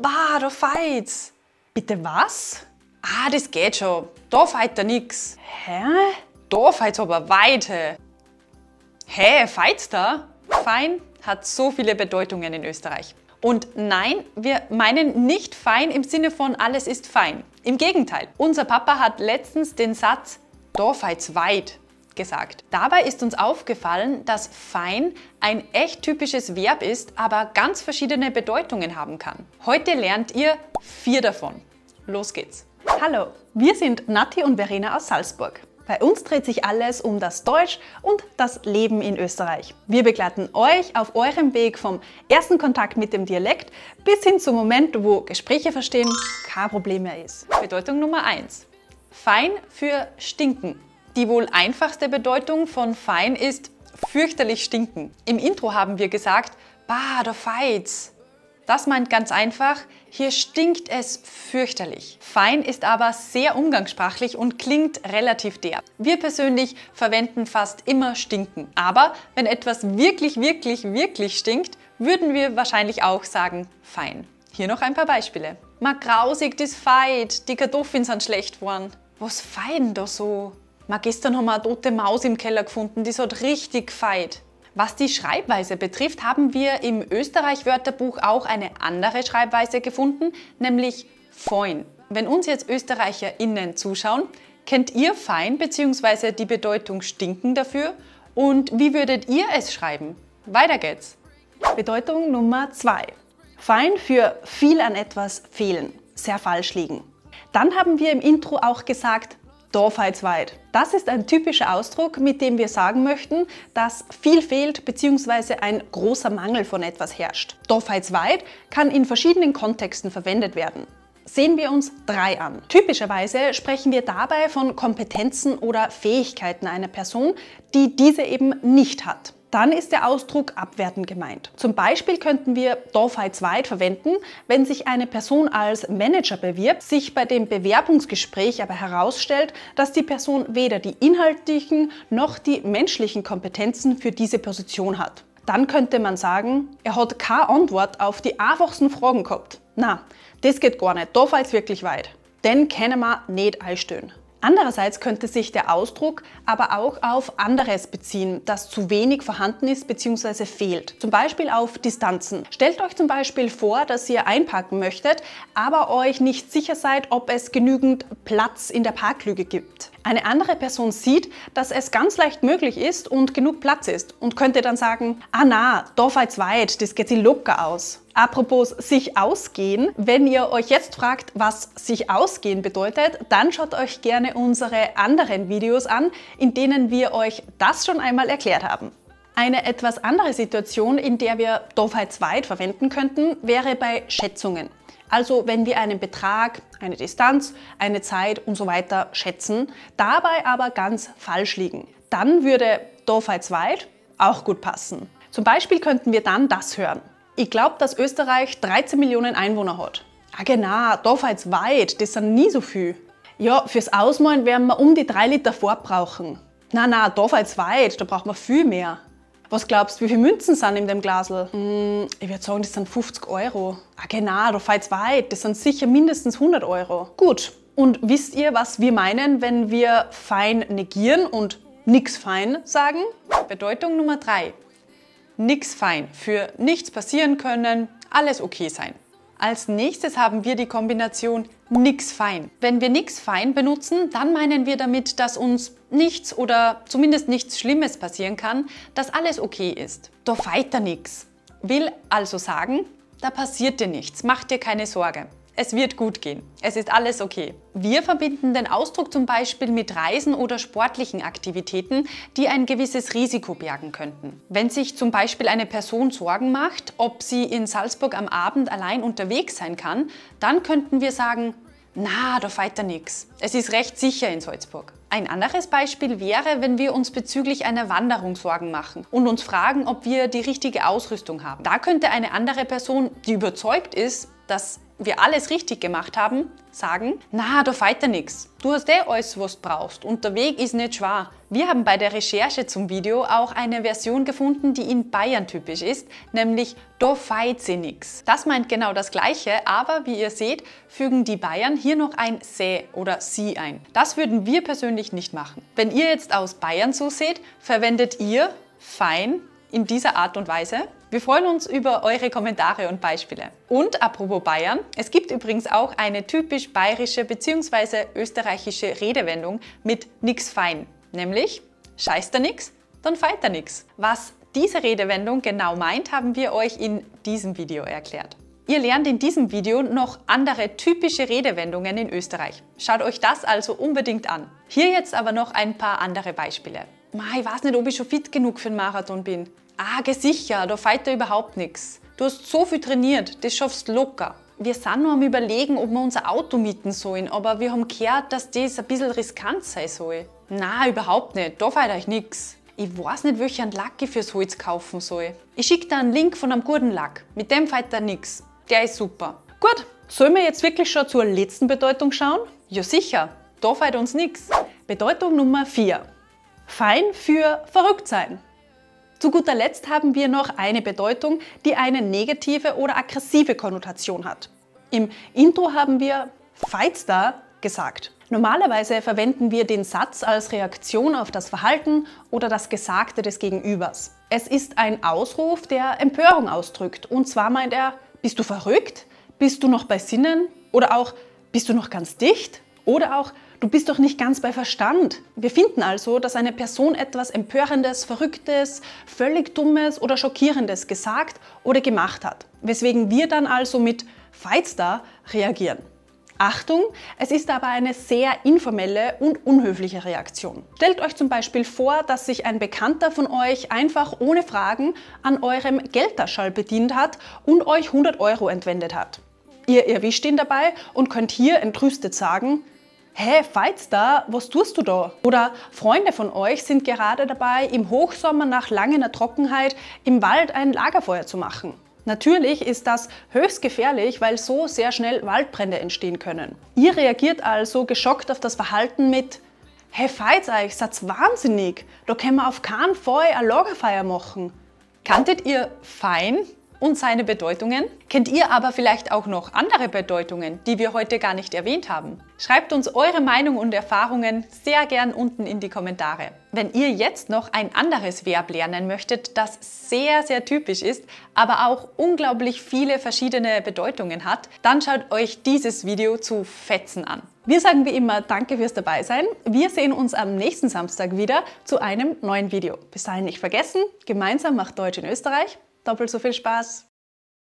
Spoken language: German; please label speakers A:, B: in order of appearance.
A: bah, da feit's. Bitte was? Ah, das geht schon. Da feit da nix. Hä? Da feit's aber weite. Hä, feit's da? Fein hat so viele Bedeutungen in Österreich. Und nein, wir meinen nicht fein im Sinne von alles ist fein. Im Gegenteil, unser Papa hat letztens den Satz da feit's weit gesagt. Dabei ist uns aufgefallen, dass fein ein echt typisches Verb ist, aber ganz verschiedene Bedeutungen haben kann. Heute lernt ihr 4 davon. Los geht's!
B: Hallo, wir sind Nati und Verena aus Salzburg. Bei uns dreht sich alles um das Deutsch und das Leben in Österreich. Wir begleiten euch auf eurem Weg vom ersten Kontakt mit dem Dialekt bis hin zum Moment, wo Gespräche verstehen kein Problem mehr ist.
A: Bedeutung Nummer 1. Fein für stinken. Die wohl einfachste Bedeutung von fein ist fürchterlich stinken. Im Intro haben wir gesagt, bah, da feit's. Das meint ganz einfach, hier stinkt es fürchterlich. Fein ist aber sehr umgangssprachlich und klingt relativ derb. Wir persönlich verwenden fast immer stinken. Aber wenn etwas wirklich, wirklich, wirklich stinkt, würden wir wahrscheinlich auch sagen fein. Hier noch ein paar Beispiele. Ma grausig, das feit, die Kartoffeln sind schlecht geworden. Was fein da so? Ma gestern haben wir eine tote Maus im Keller gefunden, die hat richtig feit. Was die Schreibweise betrifft, haben wir im Österreich-Wörterbuch auch eine andere Schreibweise gefunden, nämlich fein. Wenn uns jetzt ÖsterreicherInnen zuschauen, kennt ihr fein bzw. die Bedeutung stinken dafür? Und wie würdet ihr es schreiben? Weiter geht's.
B: Bedeutung Nummer 2. Fein für viel an etwas fehlen, sehr falsch liegen. Dann haben wir im Intro auch gesagt, da feit's weit. Das ist ein typischer Ausdruck, mit dem wir sagen möchten, dass viel fehlt bzw. ein großer Mangel von etwas herrscht. Da feit's weit kann in verschiedenen Kontexten verwendet werden. Sehen wir uns 3 an. Typischerweise sprechen wir dabei von Kompetenzen oder Fähigkeiten einer Person, die diese eben nicht hat. Dann ist der Ausdruck abwertend gemeint. Zum Beispiel könnten wir da feit's weit verwenden, wenn sich eine Person als Manager bewirbt, sich bei dem Bewerbungsgespräch aber herausstellt, dass die Person weder die inhaltlichen noch die menschlichen Kompetenzen für diese Position hat. Dann könnte man sagen, er hat keine Antwort auf die einfachsten Fragen gehabt. Na, das geht gar nicht, da feit's wirklich weit. Den können wir nicht einstellen. Andererseits könnte sich der Ausdruck aber auch auf anderes beziehen, das zu wenig vorhanden ist bzw. fehlt. Zum Beispiel auf Distanzen. Stellt euch zum Beispiel vor, dass ihr einparken möchtet, aber euch nicht sicher seid, ob es genügend Platz in der Parklücke gibt. Eine andere Person sieht, dass es ganz leicht möglich ist und genug Platz ist und könnte dann sagen, ah na, da feit's weit, das geht sich locker aus. Apropos sich ausgehen, wenn ihr euch jetzt fragt, was sich ausgehen bedeutet, dann schaut euch gerne unsere anderen Videos an, in denen wir euch das schon einmal erklärt haben. Eine etwas andere Situation, in der wir da feit's weit verwenden könnten, wäre bei Schätzungen. Also wenn wir einen Betrag, eine Distanz, eine Zeit und so weiter schätzen, dabei aber ganz falsch liegen. Dann würde da feit's weit auch gut passen. Zum Beispiel könnten wir dann das hören. Ich glaube, dass Österreich 13 Millionen Einwohner hat. Ah genau, da feit's weit, das sind nie so viel. Ja, fürs Ausmalen werden wir um die 3 Liter Farbe brauchen. Na, da feit's weit, da braucht man viel mehr. Was glaubst du, wie viele Münzen sind in dem Glasl? Ich würde sagen, das sind 50 Euro. Ah genau, da feit's weit, das sind sicher mindestens 100 Euro. Gut, und wisst ihr, was wir meinen, wenn wir fein negieren und nix fein sagen?
A: Bedeutung Nummer 3. Nix fein, für nichts passieren können, alles okay sein. Als nächstes haben wir die Kombination nix fein. Wenn wir nix fein benutzen, dann meinen wir damit, dass uns nichts oder zumindest nichts Schlimmes passieren kann, dass alles okay ist. Da feit da nix. Will also sagen, da passiert dir nichts, mach dir keine Sorge. Es wird gut gehen. Es ist alles okay. Wir verbinden den Ausdruck zum Beispiel mit Reisen oder sportlichen Aktivitäten, die ein gewisses Risiko bergen könnten. Wenn sich zum Beispiel eine Person Sorgen macht, ob sie in Salzburg am Abend allein unterwegs sein kann, dann könnten wir sagen, na, da feit da nix. Es ist recht sicher in Salzburg. Ein anderes Beispiel wäre, wenn wir uns bezüglich einer Wanderung Sorgen machen und uns fragen, ob wir die richtige Ausrüstung haben. Da könnte eine andere Person, die überzeugt ist, dass wir alles richtig gemacht haben, sagen, na, da feit ja nix. Du hast alles, was du brauchst und der Weg ist nicht schwer. Wir haben bei der Recherche zum Video auch eine Version gefunden, die in Bayern typisch ist, nämlich da feit sie nix. Das meint genau das Gleiche, aber wie ihr seht, fügen die Bayern hier noch ein se oder sie ein. Das würden wir persönlich nicht machen. Wenn ihr jetzt aus Bayern so seht, verwendet ihr fein in dieser Art und Weise. Wir freuen uns über eure Kommentare und Beispiele. Und apropos Bayern, es gibt übrigens auch eine typisch bayerische bzw. österreichische Redewendung mit nix fein, nämlich scheißt da nix, dann feit da nix. Was diese Redewendung genau meint, haben wir euch in diesem Video erklärt. Ihr lernt in diesem Video noch andere typische Redewendungen in Österreich. Schaut euch das also unbedingt an. Hier jetzt aber noch ein paar andere Beispiele. Ich weiß nicht, ob ich schon fit genug für den Marathon bin. Sicher, da feit da überhaupt nichts. Du hast so viel trainiert, das schaffst locker. Wir sind nur am Überlegen, ob wir unser Auto mieten sollen, aber wir haben gehört, dass das ein bisschen riskant sein soll. Na, überhaupt nicht, da feit euch nichts. Ich weiß nicht, welchen Lack ich fürs Holz kaufen soll. Ich schicke dir einen Link von einem guten Lack. Mit dem feit da nichts. Der ist super.
B: Gut, sollen wir jetzt wirklich schon zur letzten Bedeutung schauen?
A: Ja sicher, da feit uns nichts.
B: Bedeutung Nummer 4. Fein für verrückt sein. Zu guter Letzt haben wir noch eine Bedeutung, die eine negative oder aggressive Konnotation hat. Im Intro haben wir feit's da gesagt. Normalerweise verwenden wir den Satz als Reaktion auf das Verhalten oder das Gesagte des Gegenübers. Es ist ein Ausruf, der Empörung ausdrückt. Und zwar meint er, bist du verrückt? Bist du noch bei Sinnen? Oder auch, bist du noch ganz dicht? Oder auch, du bist doch nicht ganz bei Verstand. Wir finden also, dass eine Person etwas Empörendes, Verrücktes, völlig Dummes oder Schockierendes gesagt oder gemacht hat. Weswegen wir dann also mit feit's da reagieren. Achtung, es ist aber eine sehr informelle und unhöfliche Reaktion. Stellt euch zum Beispiel vor, dass sich ein Bekannter von euch einfach ohne Fragen an eurem Geldtaschel bedient hat und euch 100 € entwendet hat. Ihr erwischt ihn dabei und könnt hier entrüstet sagen, feit's da, was tust du da? Oder Freunde von euch sind gerade dabei, im Hochsommer nach langer Trockenheit im Wald ein Lagerfeuer zu machen. Natürlich ist das höchst gefährlich, weil so sehr schnell Waldbrände entstehen können. Ihr reagiert also geschockt auf das Verhalten mit feit's euch, seid's wahnsinnig, da können wir auf keinen Fall ein Lagerfeuer machen.
A: Kanntet ihr fein und seine Bedeutungen? Kennt ihr aber vielleicht auch noch andere Bedeutungen, die wir heute gar nicht erwähnt haben? Schreibt uns eure Meinung und Erfahrungen sehr gern unten in die Kommentare. Wenn ihr jetzt noch ein anderes Verb lernen möchtet, das sehr, sehr typisch ist, aber auch unglaublich viele verschiedene Bedeutungen hat, dann schaut euch dieses Video zu Fetzen an.
B: Wir sagen wie immer Danke fürs Dabeisein. Wir sehen uns am nächsten Samstag wieder zu einem neuen Video. Bis dahin nicht vergessen, gemeinsam macht Deutsch in Österreich doppelt so viel Spaß.